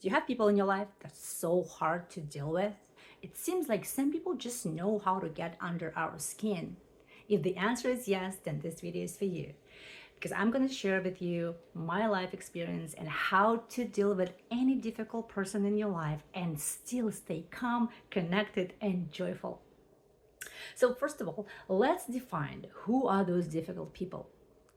Do you have people in your life that's so hard to deal with? It seems like some people just know how to get under our skin. If the answer is yes, then this video is for you. Because I'm going to share with you my life experience and how to deal with any difficult person in your life and still stay calm, connected, and joyful. So, first of all, let's define who are those difficult people.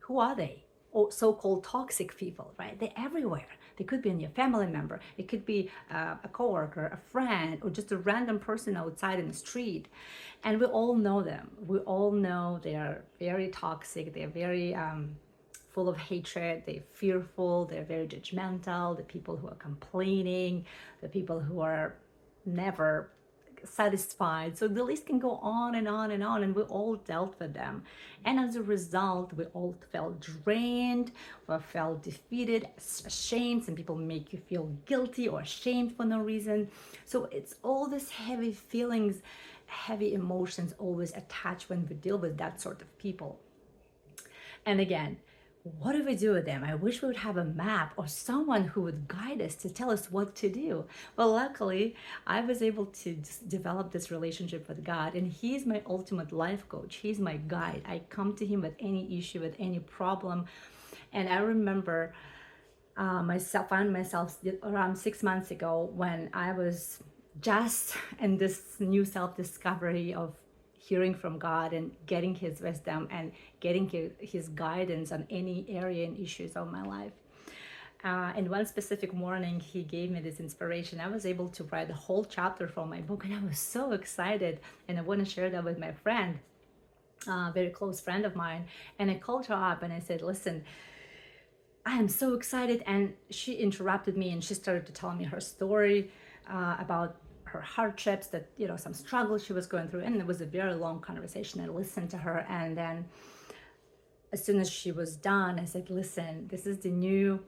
Who are they? Or so-called toxic people, right? They're everywhere. They could be in your family member. It could be a coworker, a friend, or just a random person outside in the street. And we all know them. We all know they are very toxic. They're very full of hatred. They're fearful. They're very judgmental. The people who are complaining, the people who are never satisfied. So the list can go on and on and on, and we all dealt with them. And as a result, we all felt drained, we felt defeated, ashamed. Some people make you feel guilty or ashamed for no reason. So it's all these heavy feelings, heavy emotions always attached when we deal with that sort of people. And again, what do we do with them? I wish we would have a map or someone who would guide us to tell us what to do. Well, luckily, I was able to develop this relationship with God, and He's my ultimate life coach. He's my guide. I come to Him with any issue, with any problem. And I remember found myself around 6 months ago when I was just in this new self discovery of hearing from God and getting His wisdom and getting His guidance on any area and issues of my life. And one specific morning, He gave me this inspiration. I was able to write a whole chapter from my book, and I was so excited. And I want to share that with my friend, a very close friend of mine. And I called her up and I said, "Listen, I am so excited." And she interrupted me and she started to tell me her story about her hardships, that, some struggles she was going through. And it was a very long conversation. I listened to her. And then as soon as she was done, I said, "Listen, this is the new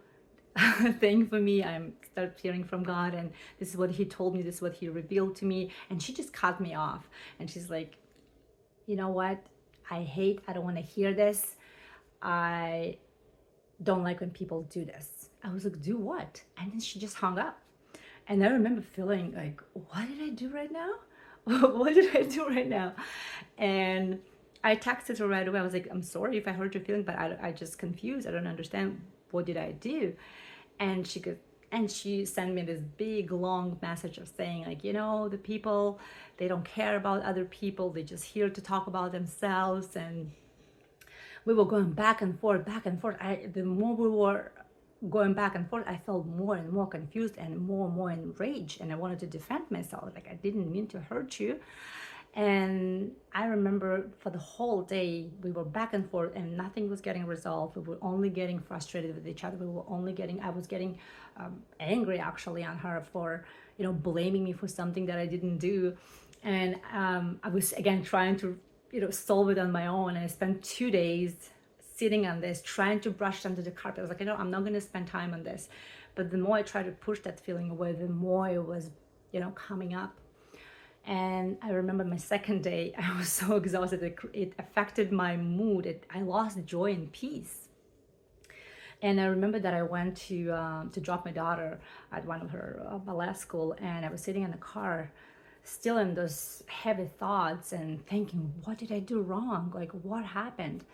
thing for me. I'm start hearing from God, and this is what He told me, this is what He revealed to me." And she just cut me off. And she's like, "You know what? I don't want to hear this. I don't like when people do this." I was like, "Do what?" And then she just hung up. And I remember feeling like, what did I do right now? What did I do right now? And I texted her right away. I was like, "I'm sorry if I hurt your feeling, but I just confused. I don't understand. What did I do?" And she sent me this big long message of saying, like, the people, they don't care about other people. They're just here to talk about themselves. And we were going back and forth, back and forth. The more we were going back and forth, I felt more and more confused and more enraged. And I wanted to defend myself. Like, I didn't mean to hurt you. And I remember for the whole day, we were back and forth and nothing was getting resolved. We were only getting frustrated with each other. I was getting angry actually on her for, blaming me for something that I didn't do. And I was again trying to, solve it on my own. And I spent 2 days sitting on this, trying to brush it under the carpet. I was like, I'm not going to spend time on this. But the more I tried to push that feeling away, the more it was, coming up. And I remember my second day, I was so exhausted. It affected my mood. I lost joy and peace. And I remember that I went to drop my daughter at one of her ballet school, and I was sitting in the car, still in those heavy thoughts and thinking, what did I do wrong? Like, what happened?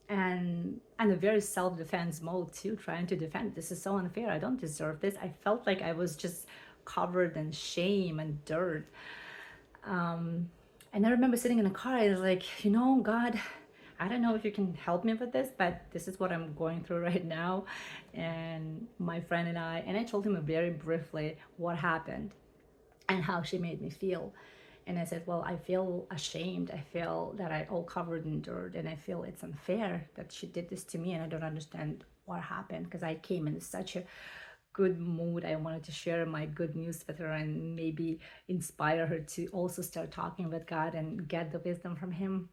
And a very self-defense mode too, trying to defend. This is so unfair. I don't deserve this. I felt like I was just covered in shame and dirt. And I remember sitting in a car. I was like, God, I don't know if you can help me with this, but this is what I'm going through right now. And my friend and I told him very briefly what happened and how she made me feel. And I said, well, I feel ashamed. I feel that I all covered in dirt, and I feel it's unfair that she did this to me, and I don't understand what happened, because I came in such a good mood. I wanted to share my good news with her and maybe inspire her to also start talking with God and get the wisdom from Him.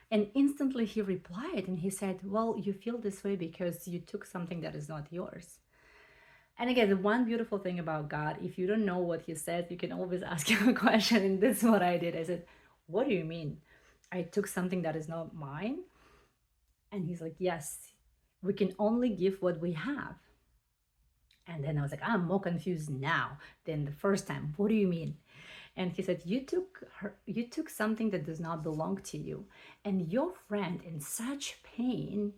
And instantly he replied and he said, well, you feel this way because you took something that is not yours. And again, the one beautiful thing about God, if you don't know what He says, you can always ask Him a question. And this is what I did. I said, what do you mean? I took something that is not mine? And He's like, yes, we can only give what we have. And then I was like, I'm more confused now than the first time. What do you mean? And he said, you took something that does not belong to you, and your friend in such pain,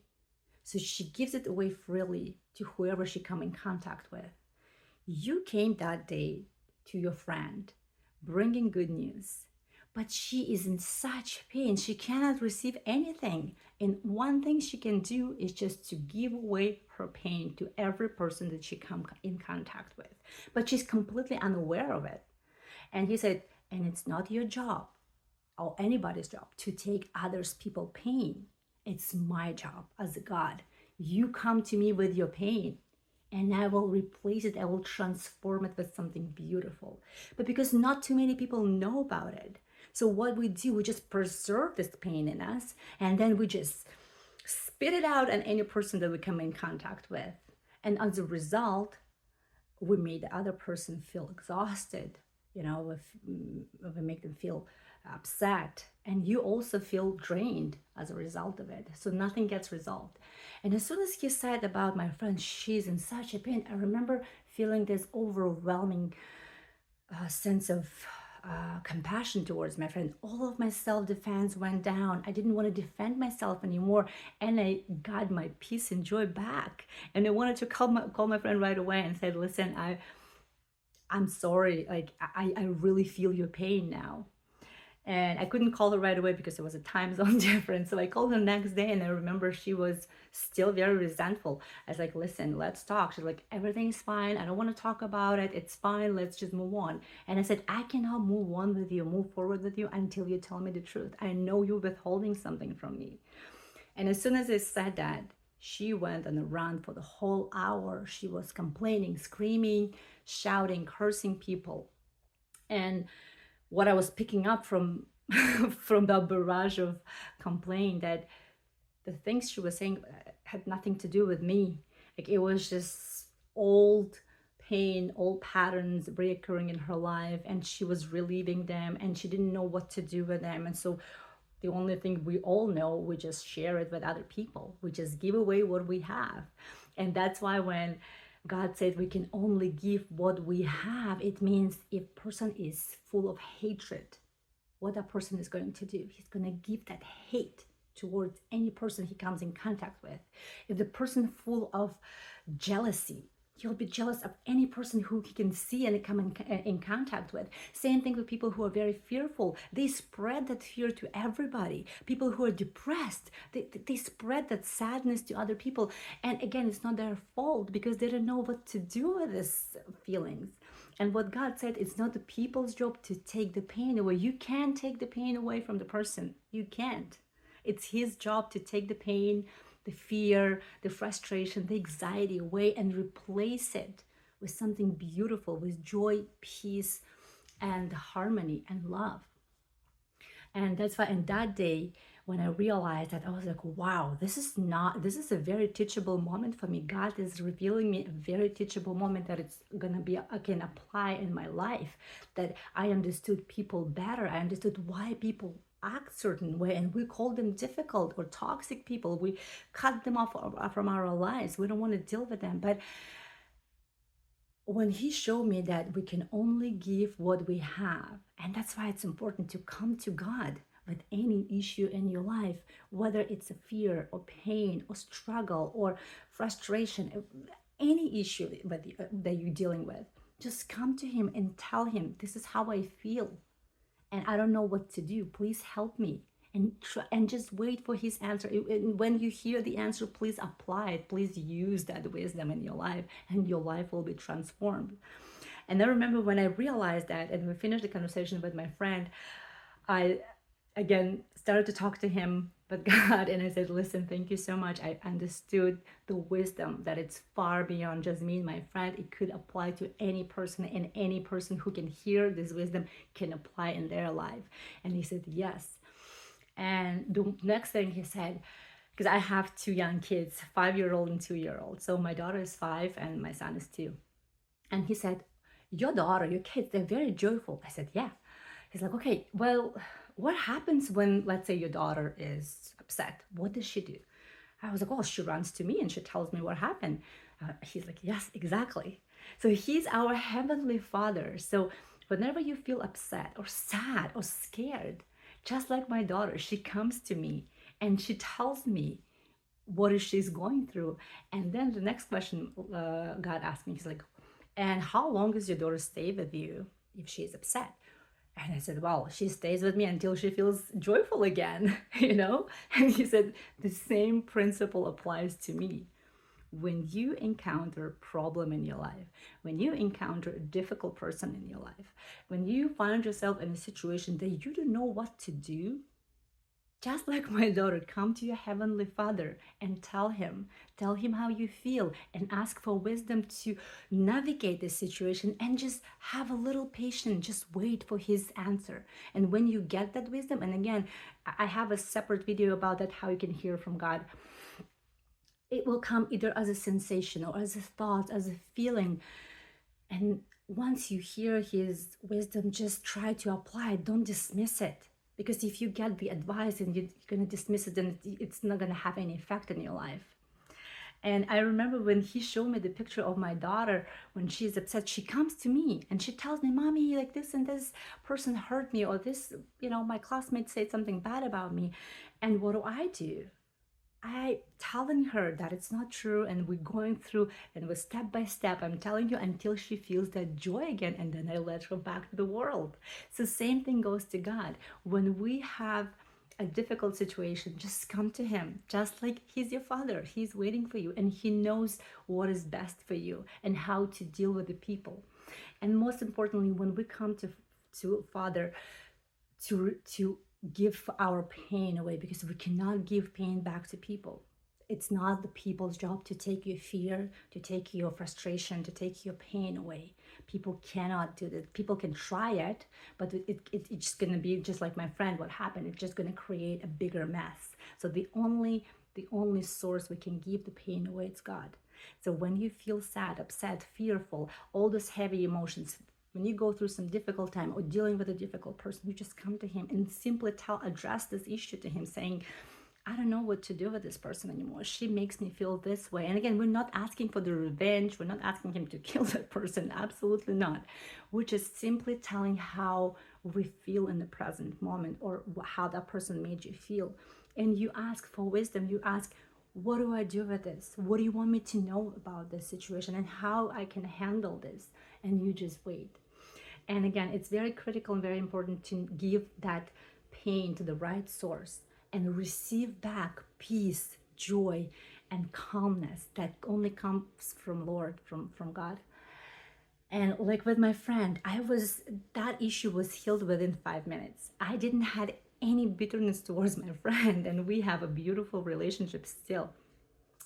so she gives it away freely to whoever she come in contact with. You came that day to your friend bringing good news, but she is in such pain. She cannot receive anything. And one thing she can do is just to give away her pain to every person that she come in contact with. But she's completely unaware of it. And he said, and it's not your job or anybody's job to take others people's pain. It's my job as a God. You come to me with your pain and I will replace it. I will transform it with something beautiful. But because not too many people know about it, so what we do, we just preserve this pain in us and then we just spit it out on any person that we come in contact with. And as a result, we made the other person feel exhausted, we make them feel upset, and you also feel drained as a result of it. So nothing gets resolved. And as soon as he said about my friend, she's in such a pain, I remember feeling this overwhelming sense of compassion towards my friend. All of my self-defense went down. I didn't want to defend myself anymore, and I got my peace and joy back. And I wanted to call my friend right away and said, listen, I'm sorry, like I really feel your pain now. And I couldn't call her right away because it was a time zone difference. So I called her the next day, and I remember she was still very resentful. I was like, listen, let's talk. She's like, everything's fine. I don't want to talk about it. It's fine. Let's just move on. And I said, I cannot move on with you, move forward with you until you tell me the truth. I know you're withholding something from me. And as soon as I said that, she went on a run for the whole hour. She was complaining, screaming, shouting, cursing people. And what I was picking up from from the barrage of complaint, that the things she was saying had nothing to do with me. Like it was just old pain, old patterns reoccurring in her life, and she was relieving them, and she didn't know what to do with them. And so the only thing we all know, we just share it with other people. We just give away what we have. And that's why when God said we can only give what we have, it means if person is full of hatred, what that person is going to do, he's going to give that hate towards any person he comes in contact with. If the person full of jealousy, he'll be jealous of any person who he can see and come in contact with. Same thing with people who are very fearful. They spread that fear to everybody. People who are depressed, they spread that sadness to other people. And again, it's not their fault because they don't know what to do with these feelings. And what God said, it's not the people's job to take the pain away. You can't take the pain away from the person. You can't. It's his job to take the pain, the fear, the frustration, the anxiety away and replace it with something beautiful, with joy, peace, and harmony and love. And that's why in that day, when I realized that, I was like, wow, this is a very teachable moment for me. God is revealing me a very teachable moment that it's gonna be, I can apply in my life, that I understood people better. I understood why people act certain way, and we call them difficult or toxic people. We cut them off from our lives. We don't want to deal with them. But when he showed me that we can only give what we have, and that's why it's important to come to God with any issue in your life, whether it's a fear or pain or struggle or frustration, any issue that you're dealing with, just come to him and tell him, this is how I feel and I don't know what to do. Please help me. And just wait for his answer. When you hear the answer, please apply it. Please use that wisdom in your life, and your life will be transformed. And I remember when I realized that, and we finished the conversation with my friend, I again started to talk to him, but God, and I said, listen, thank you so much. I understood the wisdom that it's far beyond just me and my friend. It could apply to any person, and any person who can hear this wisdom can apply in their life. And he said, yes. And the next thing he said, because I have two young kids, 5-year-old and 2-year-old. So my daughter is 5 and my son is 2. And he said, your daughter, your kids, they're very joyful. I said, yeah. He's like, okay, well, what happens when, let's say, your daughter is upset? What does she do? I was like, oh, she runs to me and she tells me what happened. He's like, yes, exactly. So he's our heavenly Father. So whenever you feel upset or sad or scared, just like my daughter, she comes to me and she tells me what is she's going through. And then the next question God asked me, he's like, and how long does your daughter stay with you if she's upset? And I said, well, she stays with me until she feels joyful again, you know? And he said, the same principle applies to me. When you encounter a problem in your life, when you encounter a difficult person in your life, when you find yourself in a situation that you don't know what to do, just like my daughter, come to your heavenly Father and tell him how you feel and ask for wisdom to navigate this situation, and just have a little patience, just wait for his answer. And when you get that wisdom, and again, I have a separate video about that, how you can hear from God. It will come either as a sensation or as a thought, as a feeling. And once you hear his wisdom, just try to apply it. Don't dismiss it. Because if you get the advice and you're going to dismiss it, then it's not going to have any effect in your life. And I remember when he showed me the picture of my daughter, when she's upset, she comes to me and she tells me, Mommy, like this and this person hurt me, or this, my classmate said something bad about me. And what do? I telling her that it's not true, and we're going through, and we're step by step, I'm telling you, until she feels that joy again, and then I let her back to the world. So same thing goes to God. When we have a difficult situation, just come to him, just like he's your Father. He's waiting for you, and he knows what is best for you and how to deal with the people. And most importantly, when we come to Father, to give our pain away, because we cannot give pain back to people. It's not the people's job to take your fear, to take your frustration, to take your pain away. People cannot do that. People can try it, but it's just going to be just like my friend, what happened. It's just going to create a bigger mess. So the only source we can give the pain away, it's God. So when you feel sad, upset, fearful, all those heavy emotions, when you go through some difficult time or dealing with a difficult person, you just come to him and simply address this issue to him, saying, I don't know what to do with this person anymore. She makes me feel this way. And again, we're not asking for the revenge. We're not asking him to kill that person. Absolutely not. We're just simply telling how we feel in the present moment, or how that person made you feel. And you ask for wisdom. You ask, what do I do with this? What do you want me to know about this situation, and how I can handle this? And you just wait. And again, it's very critical and very important to give that pain to the right source and receive back peace, joy, and calmness that only comes from Lord, from God. And like with my friend, that issue was healed within 5 minutes. I didn't had any bitterness towards my friend, and we have a beautiful relationship still.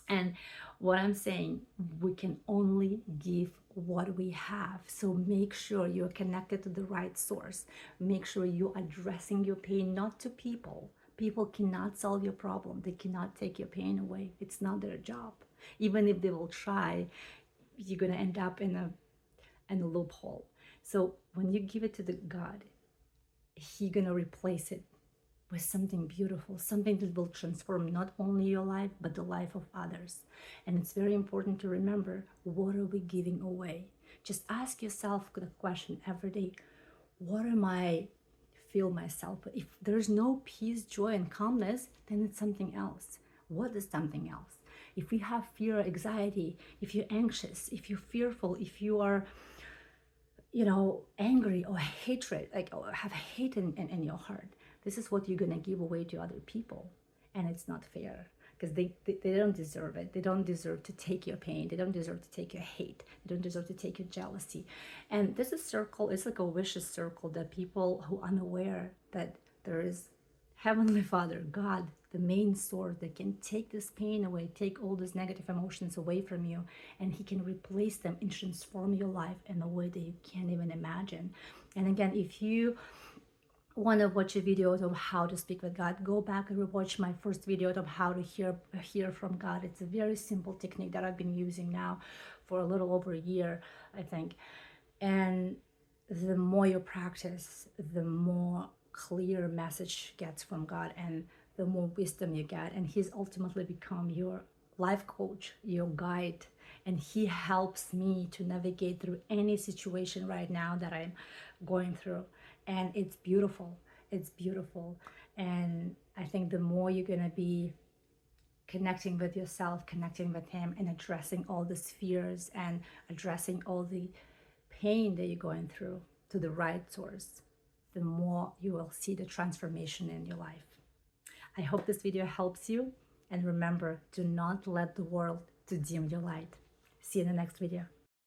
And what I'm saying, we can only give what we have. So make sure you're connected to the right source. Make sure you're addressing your pain, not to people. People cannot solve your problem. They cannot take your pain away. It's not their job. Even if they will try, you're going to end up in a loophole. So when you give it to the God, He's going to replace it with something beautiful, something that will transform not only your life, but the life of others. And it's very important to remember, what are we giving away? Just ask yourself the question every day, what am I feel myself? If there's no peace, joy, and calmness, then it's something else. What is something else? If we have fear, anxiety, if you're anxious, if you're fearful, if you are angry or hatred, or have hate in your heart, this is what you're going to give away to other people. And it's not fair, because they don't deserve it. They don't deserve to take your pain. They don't deserve to take your hate. They don't deserve to take your jealousy. And this is circle, it's like a vicious circle that people who are unaware that there is Heavenly Father, God, the main source that can take this pain away, take all these negative emotions away from you, and He can replace them and transform your life in a way that you can't even imagine. And again, if you want to watch a video of how to speak with God, go back and watch my first video of how to hear from God. It's a very simple technique that I've been using now for a little over a year, I think. And the more you practice, the more clear message gets from God, and the more wisdom you get. And He's ultimately become your life coach, your guide, and he helps me to navigate through any situation right now that I'm going through. And it's beautiful. It's beautiful. And I think the more you're going to be connecting with yourself, connecting with him, and addressing all these fears and addressing all the pain that you're going through to the right source, the more you will see the transformation in your life. I hope this video helps you, and remember, do not let the world to dim your light. See you in the next video.